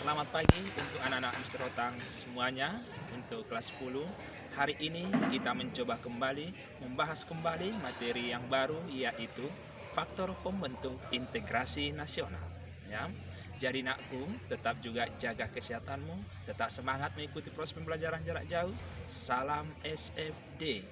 Selamat pagi untuk anak-anak Mister Otang semuanya untuk kelas 10. Hari ini kita mencoba kembali membahas kembali materi yang baru yaitu faktor pembentuk integrasi nasional. Ya. Jadi nakku, tetap juga jaga kesehatanmu, tetap semangat mengikuti proses pembelajaran jarak jauh. Salam SFD.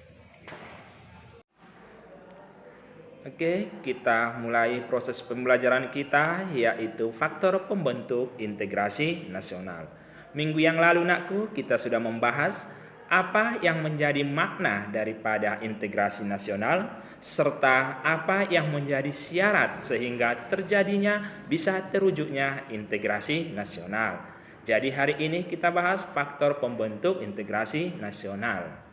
Oke, kita mulai proses pembelajaran kita yaitu faktor pembentuk integrasi nasional. Minggu yang lalu nakku kita sudah membahas apa yang menjadi makna daripada integrasi nasional serta apa yang menjadi syarat sehingga terjadinya bisa terwujudnya integrasi nasional. Jadi hari ini kita bahas faktor pembentuk integrasi nasional.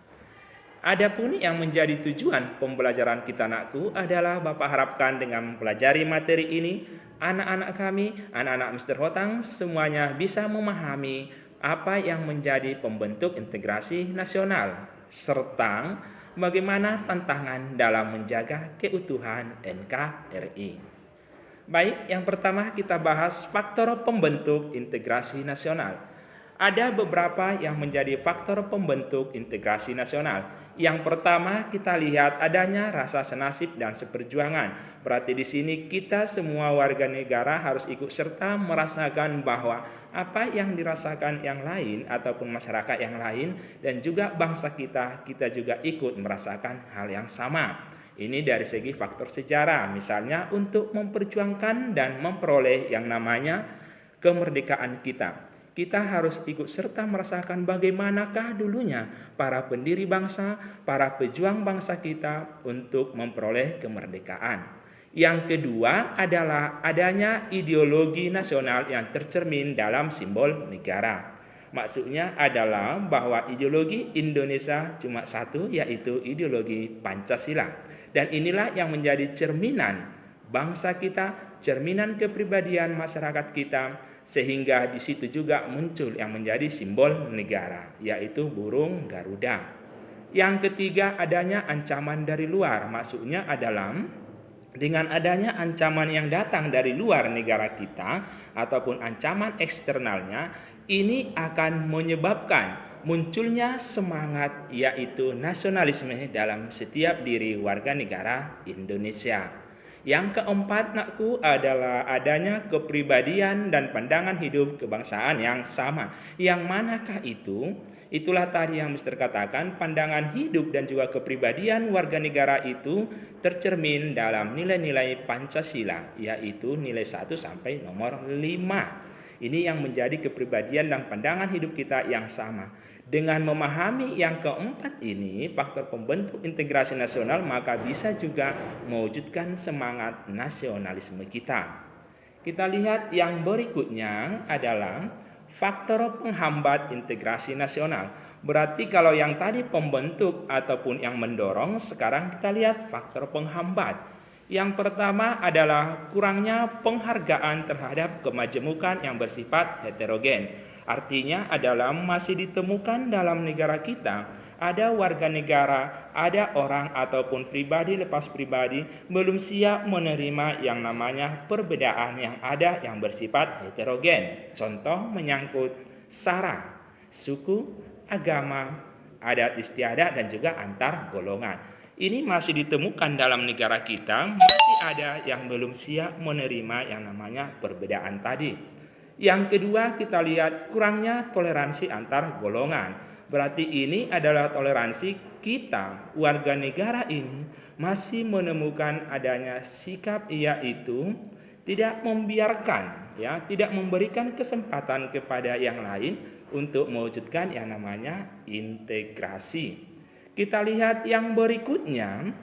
Adapun yang menjadi tujuan pembelajaran kita nakku adalah Bapak harapkan dengan mempelajari materi ini, anak-anak kami, anak-anak Mister Hotang semuanya bisa memahami apa yang menjadi pembentuk integrasi nasional, serta bagaimana tantangan dalam menjaga keutuhan NKRI. Baik, yang pertama kita bahas faktor pembentuk integrasi nasional. Ada beberapa yang menjadi faktor pembentuk integrasi nasional. Yang pertama kita lihat adanya rasa senasib dan seperjuangan. Berarti di sini kita semua warga negara harus ikut serta merasakan bahwa apa yang dirasakan yang lain ataupun masyarakat yang lain dan juga bangsa kita juga ikut merasakan hal yang sama. Ini dari segi faktor sejarah, misalnya untuk memperjuangkan dan memperoleh yang namanya kemerdekaan kita. Kita harus ikut serta merasakan bagaimanakah dulunya para pendiri bangsa, para pejuang bangsa kita untuk memperoleh kemerdekaan. Yang kedua adalah adanya ideologi nasional yang tercermin dalam simbol negara. Maksudnya adalah bahwa ideologi Indonesia cuma satu, yaitu ideologi Pancasila. Dan inilah yang menjadi cerminan bangsa kita, cerminan kepribadian masyarakat kita, sehingga di situ juga muncul yang menjadi simbol negara, yaitu burung Garuda. Yang ketiga adanya ancaman dari luar, maksudnya adalah dengan adanya ancaman yang datang dari luar negara kita ataupun ancaman eksternalnya, ini akan menyebabkan munculnya semangat yaitu nasionalisme dalam setiap diri warga negara Indonesia. Yang keempat nakku adalah adanya kepribadian dan pandangan hidup kebangsaan yang sama. Yang manakah itu? Itulah tadi yang Mister katakan, pandangan hidup dan juga kepribadian warga negara itu tercermin dalam nilai-nilai Pancasila, yaitu nilai 1 sampai nomor 5. Ini yang menjadi kepribadian dan pandangan hidup kita yang sama. Dengan memahami yang keempat ini, faktor pembentuk integrasi nasional, maka bisa juga mewujudkan semangat nasionalisme kita. Kita lihat yang berikutnya adalah faktor penghambat integrasi nasional. Berarti kalau yang tadi pembentuk ataupun yang mendorong, sekarang kita lihat faktor penghambat. Yang pertama adalah kurangnya penghargaan terhadap kemajemukan yang bersifat heterogen. Artinya adalah masih ditemukan dalam negara kita ada warga negara, ada orang ataupun pribadi lepas pribadi belum siap menerima yang namanya perbedaan yang ada yang bersifat heterogen. Contoh menyangkut sara, suku, agama, adat istiadat dan juga antar golongan. Ini masih ditemukan dalam negara kita, masih ada yang belum siap menerima yang namanya perbedaan tadi. Yang kedua kita lihat kurangnya toleransi antar golongan. Berarti ini adalah toleransi kita warga negara ini masih menemukan adanya sikap yaitu tidak membiarkan, tidak memberikan kesempatan kepada yang lain untuk mewujudkan yang namanya integrasi. Kita lihat yang berikutnya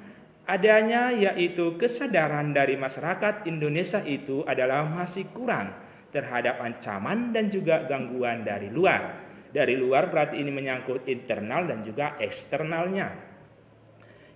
adanya yaitu kesadaran dari masyarakat Indonesia itu adalah masih kurang terhadap ancaman dan juga gangguan dari luar. Dari luar berarti ini menyangkut internal dan juga eksternalnya.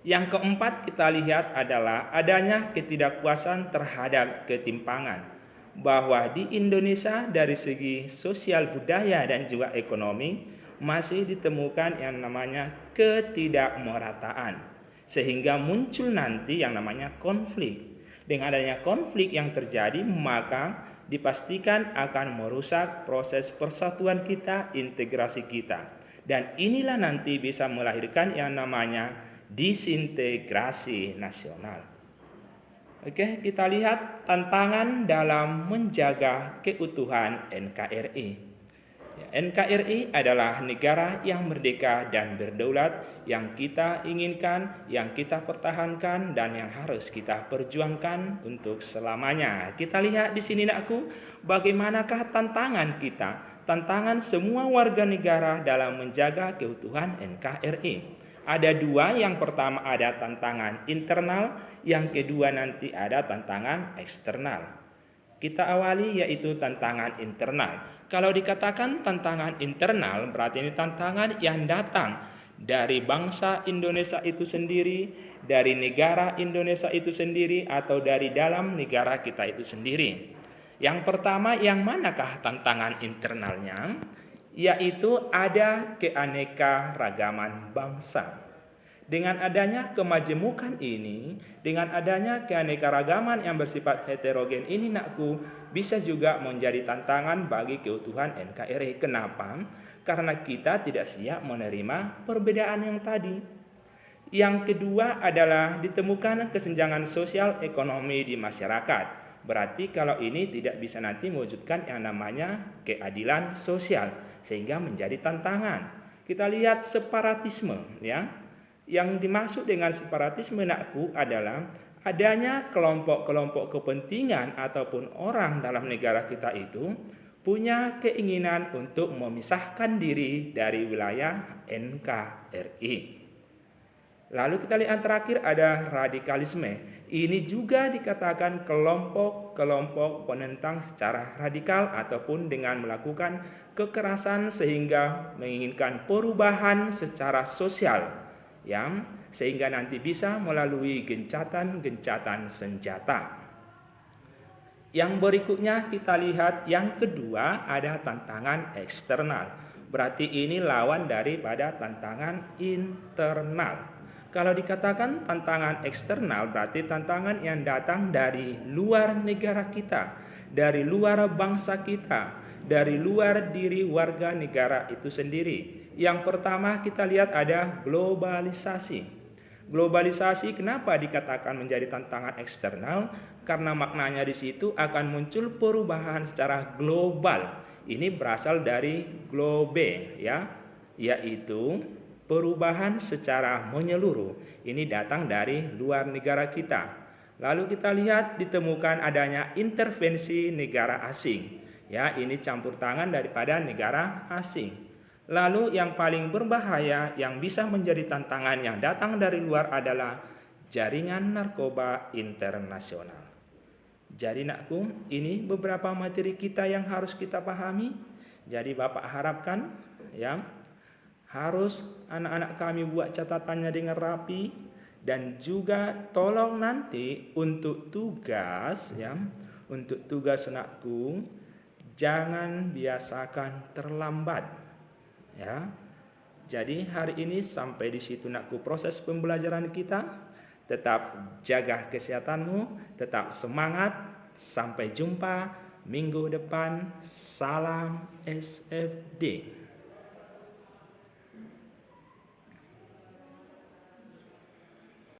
Yang keempat kita lihat adalah adanya ketidakpuasan terhadap ketimpangan. Bahwa di Indonesia dari segi sosial budaya dan juga ekonomi masih ditemukan yang namanya ketidakmerataan. Sehingga muncul nanti yang namanya konflik. Dengan adanya konflik yang terjadi, maka dipastikan akan merusak proses persatuan kita, integrasi kita. Dan inilah nanti bisa melahirkan yang namanya disintegrasi nasional. Oke, kita lihat tantangan dalam menjaga keutuhan NKRI. NKRI adalah negara yang merdeka dan berdaulat yang kita inginkan, yang kita pertahankan, dan yang harus kita perjuangkan untuk selamanya. Kita lihat di sini nakku, bagaimanakah tantangan kita, tantangan semua warga negara dalam menjaga keutuhan NKRI. Ada dua, yang pertama ada tantangan internal, yang kedua nanti ada tantangan eksternal. Kita awali yaitu tantangan internal. Kalau dikatakan tantangan internal, berarti ini tantangan yang datang dari bangsa Indonesia itu sendiri, dari negara Indonesia itu sendiri, atau dari dalam negara kita itu sendiri. Yang pertama, yang manakah tantangan internalnya? Yaitu ada keanekaragaman bangsa. Dengan adanya kemajemukan ini, dengan adanya keanekaragaman yang bersifat heterogen ini nakku, bisa juga menjadi tantangan bagi keutuhan NKRI. Kenapa? Karena kita tidak siap menerima perbedaan yang tadi. Yang kedua adalah ditemukan kesenjangan sosial ekonomi di masyarakat. Berarti kalau ini tidak bisa nanti mewujudkan yang namanya keadilan sosial, sehingga menjadi tantangan. Kita lihat separatisme, ya. Yang dimaksud dengan separatisme nakku adalah adanya kelompok-kelompok kepentingan ataupun orang dalam negara kita itu punya keinginan untuk memisahkan diri dari wilayah NKRI. Lalu kita lihat terakhir ada radikalisme. Ini juga dikatakan kelompok-kelompok penentang secara radikal ataupun dengan melakukan kekerasan sehingga menginginkan perubahan secara sosial, yang sehingga nanti bisa melalui gencatan-gencatan senjata. Yang berikutnya kita lihat yang kedua ada tantangan eksternal. Berarti ini lawan daripada tantangan internal. Kalau dikatakan tantangan eksternal berarti tantangan yang datang dari luar negara kita, dari luar bangsa kita, dari luar diri warga negara itu sendiri. Yang pertama kita lihat ada globalisasi. Globalisasi kenapa dikatakan menjadi tantangan eksternal? Karena maknanya di situ akan muncul perubahan secara global. Ini berasal dari globe, ya, yaitu perubahan secara menyeluruh. Ini datang dari luar negara kita. Lalu kita lihat ditemukan adanya intervensi negara asing. Ya, ini campur tangan daripada negara asing. Lalu yang paling berbahaya yang bisa menjadi tantangan yang datang dari luar adalah jaringan narkoba internasional. Jadi nakku, ini beberapa materi kita yang harus kita pahami. Jadi Bapak harapkan ya, harus anak-anak kami buat catatannya dengan rapi, dan juga tolong nanti untuk tugas ya, untuk tugas nakku jangan biasakan terlambat. Ya, jadi hari ini sampai di situ nakku proses pembelajaran kita. Tetap jaga kesehatanmu, tetap semangat. Sampai jumpa minggu depan. Salam SFD.